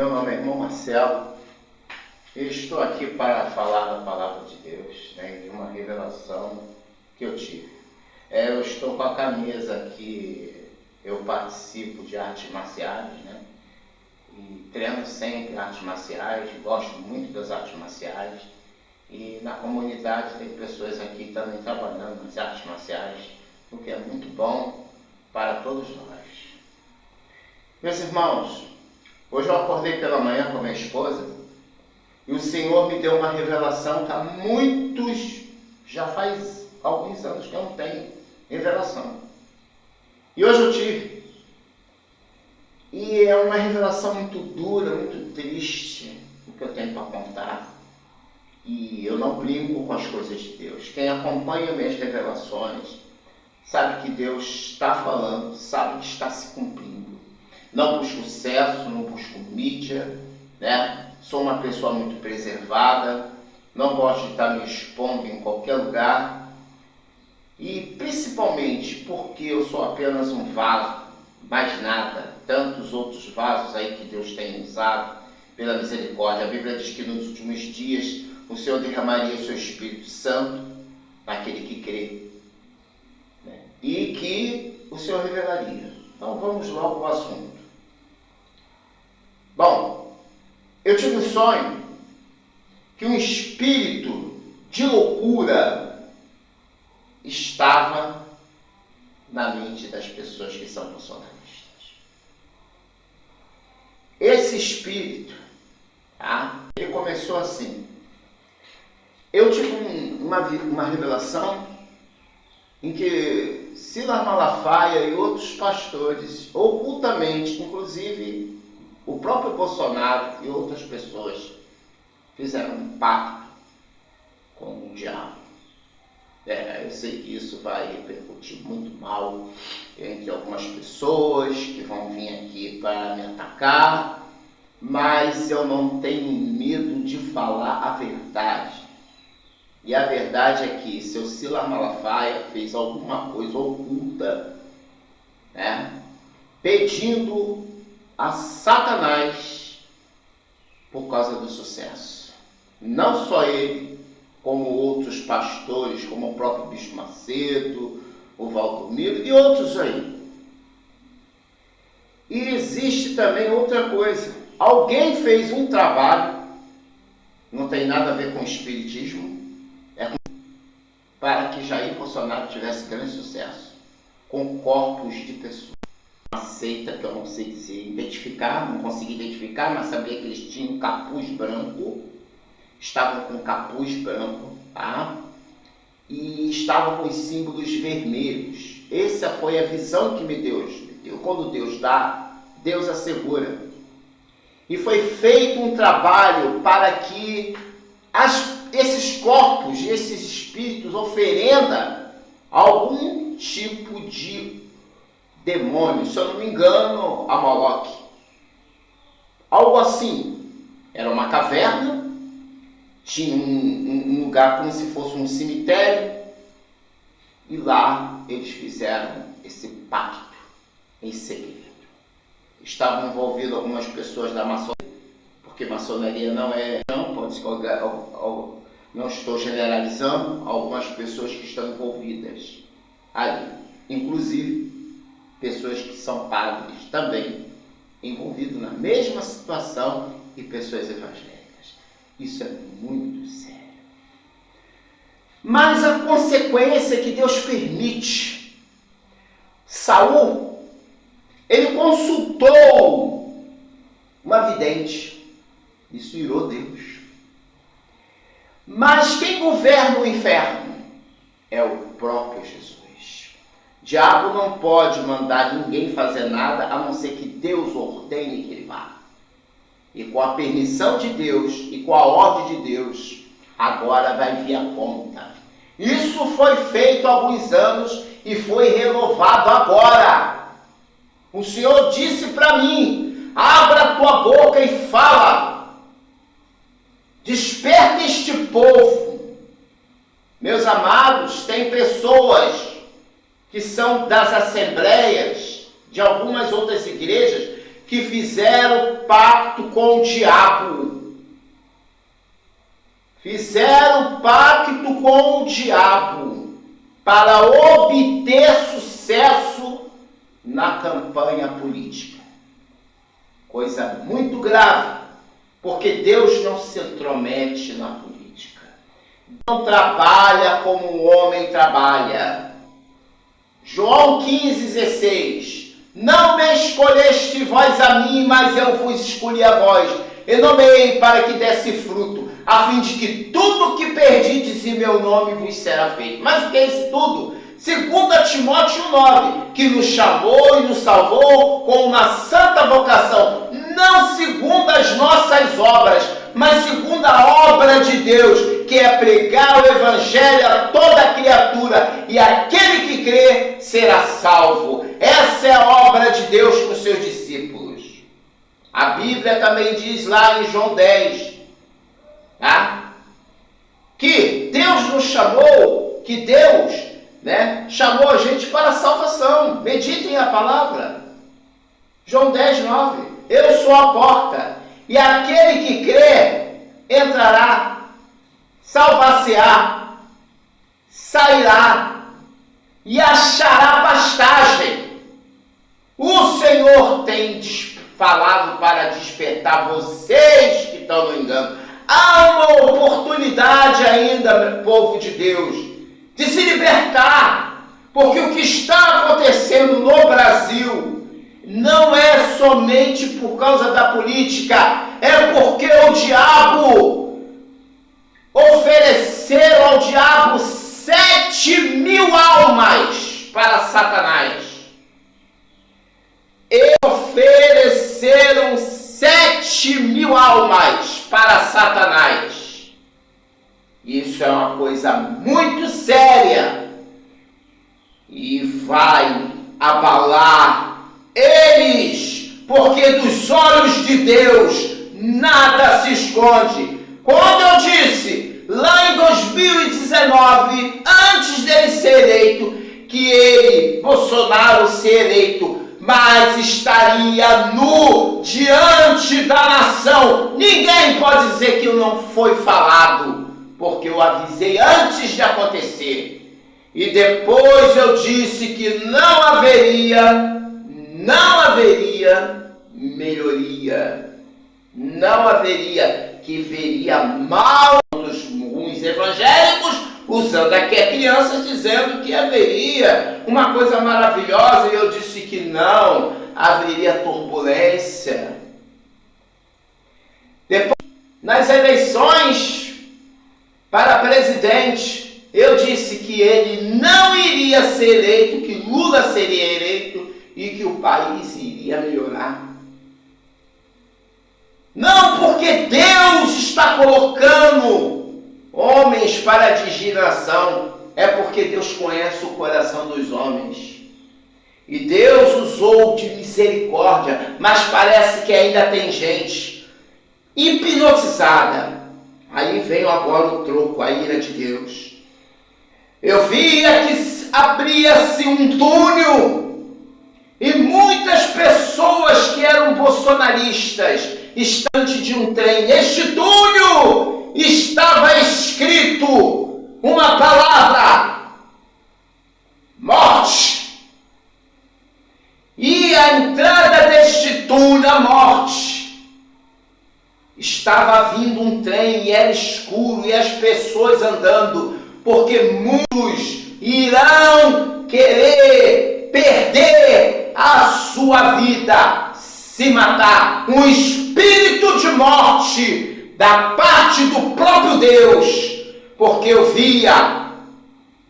Meu nome é irmão Marcelo e estou aqui para falar da palavra de Deus, de uma revelação que eu tive. Eu estou com a camisa que eu participo de artes marciais, e treino sempre artes marciais, gosto muito das artes marciais, e na comunidade tem pessoas aqui também trabalhando nas artes marciais, o que é muito bom para todos nós. Meus irmãos, hoje eu acordei pela manhã com a minha esposa e o Senhor me deu uma revelação que há já faz alguns anos que eu não tenho revelação. E hoje eu tive. E é uma revelação muito dura, muito triste, o que eu tenho para contar. E eu não brinco com as coisas de Deus. Quem acompanha minhas revelações sabe que Deus está falando, sabe que está se cumprindo. Não busco sucesso, não busco mídia, Sou uma pessoa muito preservada, não gosto de estar me expondo em qualquer lugar. E principalmente porque eu sou apenas um vaso, mais nada. Tantos outros vasos aí que Deus tem usado pela misericórdia. A Bíblia diz que nos últimos dias o Senhor derramaria o seu Espírito Santo naquele que crê. E que o Senhor revelaria. Então vamos logo ao assunto. Bom, eu tive um sonho que um espírito de loucura estava na mente das pessoas que são bolsonaristas. Esse espírito, ele começou assim. Eu tive uma revelação em que Silas Malafaia e outros pastores, ocultamente, inclusive o próprio Bolsonaro e outras pessoas, fizeram um pacto com o diabo. Eu sei que isso vai repercutir muito mal entre algumas pessoas que vão vir aqui para me atacar, mas eu não tenho medo de falar a verdade. E a verdade é que seu Silas Malafaia fez alguma coisa oculta, pedindo a Satanás por causa do sucesso. Não só ele, como outros pastores, como o próprio Bispo Macedo, o Valdomiro e outros aí. E existe também outra coisa. Alguém fez um trabalho, não tem nada a ver com espiritismo, para que Jair Bolsonaro tivesse grande sucesso, com corpos de pessoas. Uma seita que eu não sei identificar, não consegui identificar, mas sabia que eles tinham um capuz branco, estavam com capuz branco, e estavam com os símbolos vermelhos. Essa foi a visão que me deu. Quando Deus dá, Deus assegura. E foi feito um trabalho para que esses corpos e esses espíritos oferendam algum tipo de demônio, se eu não me engano, a Moloque. Algo assim. Era uma caverna, tinha um lugar como se fosse um cemitério, e lá eles fizeram esse pacto em segredo. Estavam envolvidas algumas pessoas da maçonaria, porque maçonaria não estou generalizando, algumas pessoas que estão envolvidas ali, inclusive pessoas que são padres também envolvidos na mesma situação e pessoas evangélicas. Isso é muito sério. Mas a consequência que Deus permite. Saul, ele consultou uma vidente. Isso irou Deus. Mas quem governa o inferno é o próprio Jesus. O diabo não pode mandar ninguém fazer nada, a não ser que Deus ordene que ele vá. E com a permissão de Deus e com a ordem de Deus, agora vai vir a conta. Isso foi feito há alguns anos e foi renovado agora. O Senhor disse para mim: abra a tua boca e fala. Desperta este povo. Meus amados, tem pessoas que são das assembleias de algumas outras igrejas que fizeram pacto com o diabo. Fizeram pacto com o diabo para obter sucesso na campanha política. Coisa muito grave, porque Deus não se intromete na política. Não trabalha como o homem trabalha. João 15,16. Não me escolheste vós a mim, mas eu vos escolhi a vós. E nomeei para que desse fruto, a fim de que tudo que perdides em meu nome vos será feito. Mas o que é isso tudo? 2 Timóteo 9, que nos chamou e nos salvou com uma santa vocação, não segundo as nossas obras, mas segundo a obra de Deus, que é pregar o Evangelho a toda criatura, e aquele que crê será salvo. Essa é a obra de Deus com os seus discípulos. A Bíblia também diz lá em João 10, que Deus nos chamou, que Deus chamou a gente para a salvação. Meditem a palavra. João 10, 9. Eu sou a porta, e aquele que crê entrará, salvar-se-á, sairá e achará pastagem. O Senhor tem falado para despertar vocês que estão no engano. Há uma oportunidade ainda, povo de Deus, de se libertar, porque o que está acontecendo no Brasil não é somente por causa da política, é porque o diabo ofereceram ao diabo 7.000 almas para Satanás. Ofereceram 7.000 almas para Satanás. Isso é uma coisa muito séria e vai abalar eles, porque dos olhos de Deus nada se esconde. Quando eu disse lá em 2019, antes dele ser eleito, que ele, Bolsonaro, ser eleito, mas estaria nu diante da nação, ninguém pode dizer que não foi falado, porque eu avisei antes de acontecer. E depois eu disse que não haveria melhoria, não haveria, que veria mal nos evangélicos, usando aqui a crianças, dizendo que haveria uma coisa maravilhosa, e eu disse que não, haveria turbulência. Depois, nas eleições para presidente, eu disse que ele não iria ser eleito, que Lula seria eleito e que o país iria melhorar. Não porque Deus está colocando homens para dirigir a nação, é porque Deus conhece o coração dos homens. E Deus usou de misericórdia, mas parece que ainda tem gente hipnotizada. Aí vem agora o troco, a ira de Deus. Eu via que abria-se um túnel e muitas pessoas que eram bolsonaristas estavam diante de um trem. Este túnel estava escrito uma palavra: morte. E a entrada deste túnel, a morte, estava vindo um trem e era escuro e as pessoas andando, porque muitos irão querer perder a sua vida, se matar. Um espírito de morte da parte do próprio Deus, porque eu via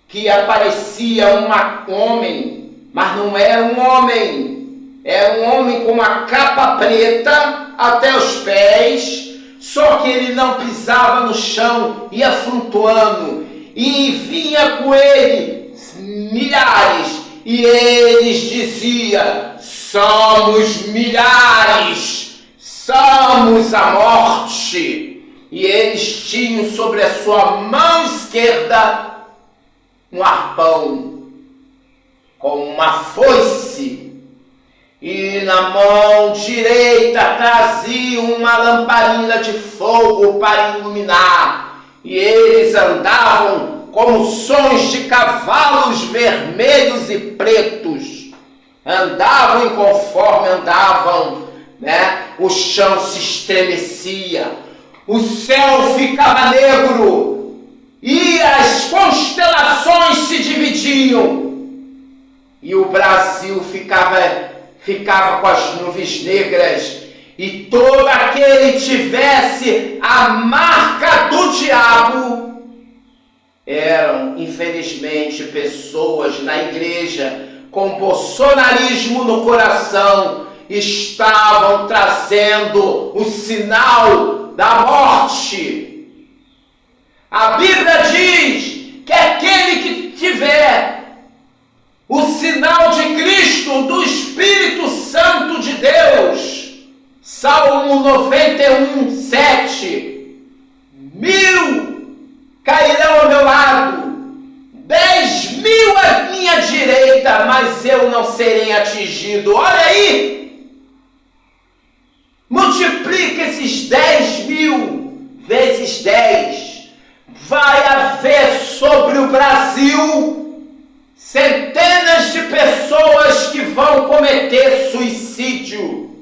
que aparecia um homem, mas não era um homem, era um homem com uma capa preta até os pés, só que ele não pisava no chão, ia flutuando, e vinha com ele milhares, e eles diziam: somos milhares, somos a morte. E eles tinham sobre a sua mão esquerda um arpão com uma foice, e na mão direita trazia uma lamparina de fogo para iluminar, e eles andavam como sons de cavalos vermelhos e pretos. Andavam e conforme andavam, o chão se estremecia, o céu ficava negro e as constelações se dividiam, e o Brasil ficava com as nuvens negras, e todo aquele que tivesse a marca do diabo eram, infelizmente, pessoas na igreja com bolsonarismo no coração, estavam trazendo o sinal da morte. A Bíblia diz que aquele que tiver o sinal de Cristo, do Espírito Santo de Deus, Salmo 91, 7, 1000 cairão ao meu lado, 10.000 à minha direita, mas eu não serei atingido. Olha aí, multiplica esses 10.000 vezes 10, vai haver sobre o Brasil centenas de pessoas que vão cometer suicídio,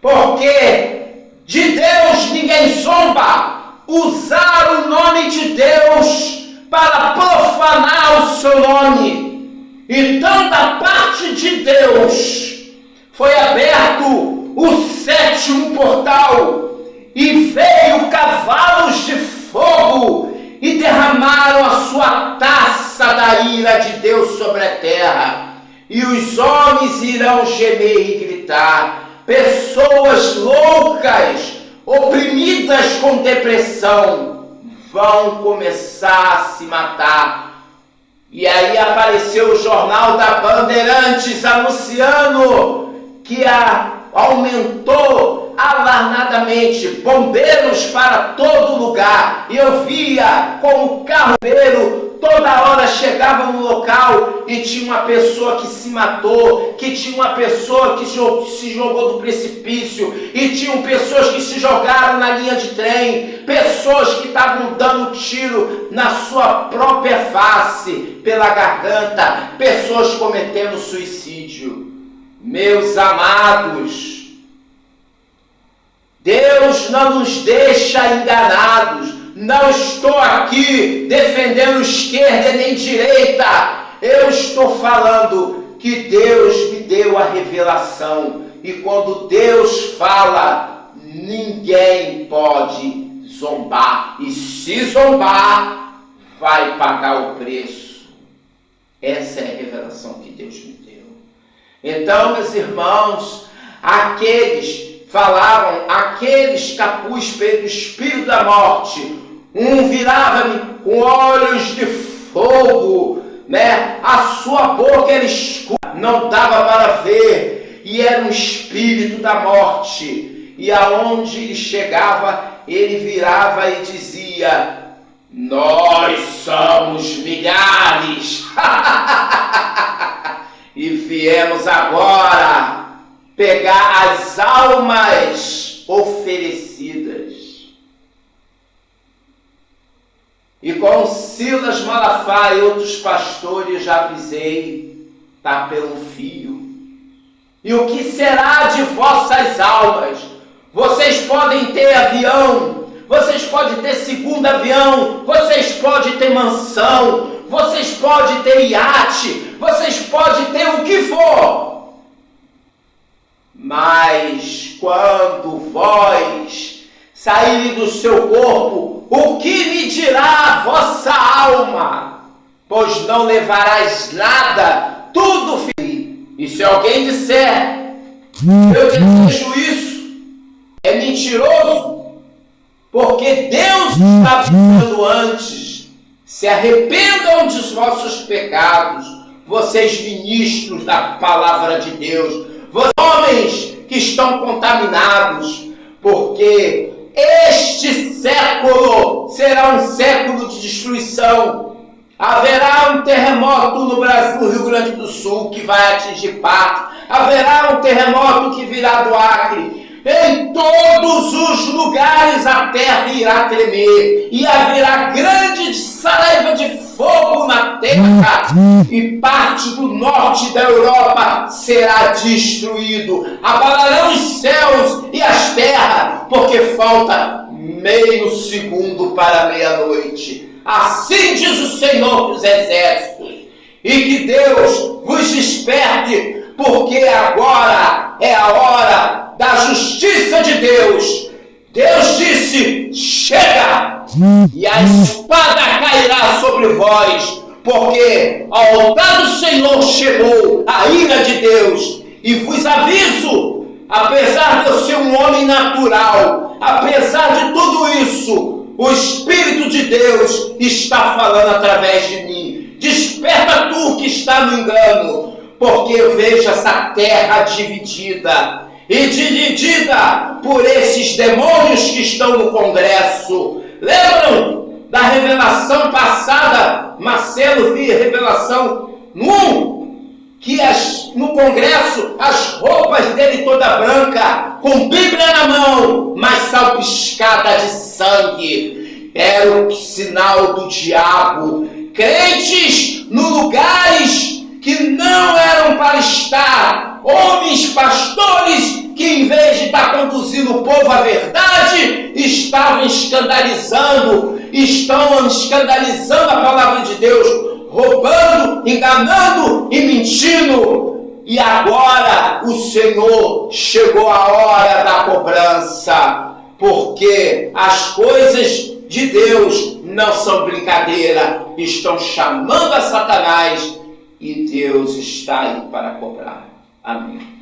porque de Deus ninguém zomba. Usar o nome de Deus para profanar o seu nome. Então, da parte de Deus, foi aberto o 7º portal, e veio cavalos de fogo e derramaram a sua taça da ira de Deus sobre a terra, e os homens irão gemer e gritar. Pessoas loucas, oprimidas com depressão, vão começar a se matar. E aí apareceu o jornal da Bandeirantes anunciando que aumentou alarmadamente bombeiros para todo lugar. E eu via como o carro-bombeiro toda hora chegava no local e tinha uma pessoa que se matou, que tinha uma pessoa que se jogou do precipício, e tinham pessoas que se jogaram na linha de trem, pessoas que estavam dando tiro na sua própria face, pela garganta, pessoas cometendo suicídio. Meus amados, Deus não nos deixa enganados. Não estou aqui defendendo esquerda nem direita. Eu estou falando que Deus me deu a revelação. E quando Deus fala, ninguém pode zombar. E se zombar, vai pagar o preço. Essa é a revelação que Deus me deu. Então, meus irmãos, aqueles capuz pelo espírito da morte, um virava-me com olhos de fogo, a sua boca era escura, não dava para ver, e era um espírito da morte, e aonde ele chegava, ele virava e dizia: nós somos milhares, e viemos agora pegar as almas oferecidas. E com Silas Malafaia e outros pastores já avisei, está pelo fio. E o que será de vossas almas? Vocês podem ter avião, vocês podem ter segundo avião, vocês podem ter mansão, vocês podem ter iate, vocês podem ter o que for. Mas quando vós saírem do seu corpo, o que me dirá a vossa alma? Pois não levarás nada, tudo ferido. E se alguém disser, eu desejo isso, é mentiroso, porque Deus está avisando antes. Se arrependam dos vossos pecados, vocês ministros da palavra de Deus, vocês homens que estão contaminados, porque este século será um século de destruição. Haverá um terremoto no Brasil, no Rio Grande do Sul, que vai atingir Pato. Haverá um terremoto que virá do Acre. Em todos os lugares a terra irá tremer, e haverá grande saraiva de fogo na terra, e parte do norte da Europa será destruído. Abalarão os céus e as terras, porque falta meio segundo para meia-noite. Assim diz o Senhor dos Exércitos. E que Deus vos desperte, porque agora é a hora da justiça de Deus. Deus disse: chega, e a espada cairá sobre vós, porque ao altar do Senhor chegou a ira de Deus. E vos aviso, apesar de eu ser um homem natural, apesar de tudo isso, o Espírito de Deus está falando através de mim. Desperta tu que está no engano, porque eu vejo essa terra dividida, e dividida por esses demônios que estão no Congresso. Lembram da revelação passada? Marcelo via revelação 1, que no Congresso as roupas dele toda branca, com Bíblia na mão, mas salpicada de sangue. Era o sinal do diabo. Crentes no lugares que não eram para estar, homens, pastores, que em vez de estar conduzindo o povo à verdade, estão escandalizando a palavra de Deus, roubando, enganando e mentindo. E agora o Senhor chegou a hora da cobrança, porque as coisas de Deus não são brincadeira, estão chamando a Satanás, e Deus está aí para cobrar. Amém.